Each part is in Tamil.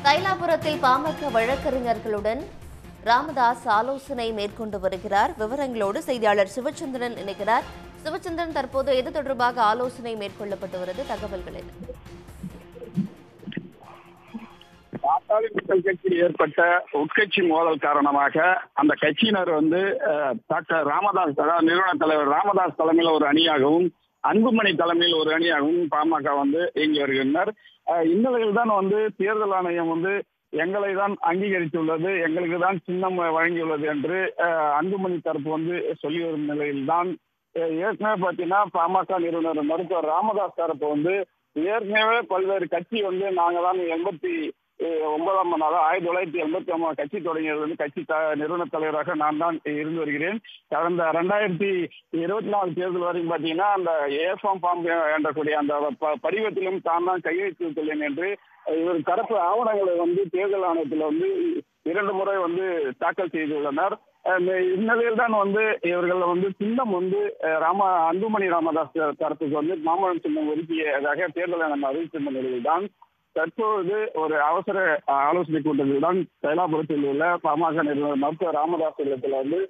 தைலாபுரத்தில் பாமக வழக்கறிஞர்களுடன் ராமதாஸ் ஆலோசனை மேற்கொண்டு வருகிறார். விவரங்களோடு செய்தியாளர் சிவச்சந்திரன் இணைக்கிறார். சிவச்சந்திரன், தற்போது எது தொடர்பாக ஆலோசனை மேற்கொள்ளப்பட்டு வருது? தகவல்கள் என்ன? பாட்டாளி மக்கள் கட்சியில் ஏற்பட்ட உட்கட்சி மோதல் காரணமாக அந்த கட்சியினர் டாக்டர் ராமதாஸ் நிறுவன தலைவர் ராமதாஸ் தலைமையில் ஒரு அணியாகவும் அன்புமணி தலைமையில் ஒரு அணியாகவும் பாமக இயங்கி வருகின்றனர். இந்நிலையில் தான் தேர்தல் ஆணையம் எங்களை தான் அங்கீகரித்துள்ளது, எங்களுக்கு தான் சின்னம் வழங்கியுள்ளது என்று அன்புமணி தரப்பு சொல்லி வரும் நிலையில்தான் ஏற்கனவே பார்த்தீங்கன்னா பாமக நிறுவனர் மருத்துவர் ராமதாஸ் தரப்பு ஏற்கனவே பல்வேறு கட்சி நாங்க தான் 89ஆம் ஆண்டு 1989 கட்சி தொடங்கியது. கட்சி நிறுவன தலைவராக நான் தான் இருந்து வருகிறேன். கடந்த 2024 தேர்தல் வரைக்கும் பார்த்தீங்கன்னா அந்த ஏஃபார்ம் ஃபார்ம் என்றக்கூடிய அந்த படிவத்திலும் தான் கையெழுத்து வைத்துள்ளேன் என்று இவர் தரப்பு ஆவணங்களை தேர்தல் ஆணையத்தில் 2 முறை தாக்கல் செய்துள்ளனர். இந்நிலையில் தான் இவர்கள் சின்னம் அன்புமணி ராமதாஸ் தரப்புக்கு மாமரம் சின்னம் ஒதுக்கியதாக தேர்தல் ஆணையம் அறிவித்திருந்த நிலையில் தான் தற்போது ஒரு அவசர ஆலோசனை கூட்டத்தில் தான் தைலாபுரத்தில் உள்ள பாமக நிறுவனர் மருத்துவர் ராமதாஸ் இல்லத்தில்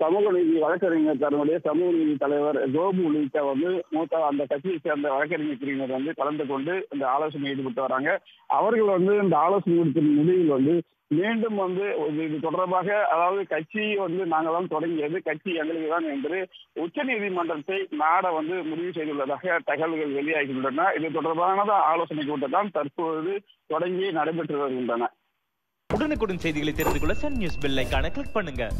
சமூக நீதி வழக்கறிஞர் தன்னுடைய சமூக நீதி தலைவர் கோபு உள்ளிட்ட மூத்த அந்த கட்சியை சேர்ந்த வழக்கறிஞர் பிரிவினர் கலந்து கொண்டு இந்த ஆலோசனை ஈடுபட்டு வராங்க. அவர்கள் இந்த ஆலோசனை முடிக்கும் முடிவில் மீண்டும் இது தொடர்பாக, அதாவது கட்சி நாங்கள் தான் தொடங்கியது, கட்சி எங்களுக்கு தான் என்று உச்ச நீதிமன்றத்தை நாட முடிவு செய்துள்ளதாக தகவல்கள் வெளியாகின்றன. இது தொடர்பான ஆலோசனை கூட்டம் தான் தற்போது தொடங்கி நடைபெற்று வருகின்றன. உடனுக்குடன் செய்திகளை தெரிந்து கொள்ள சன் நியூஸ் பெல் ஐகானை கிளிக் பண்ணுங்க.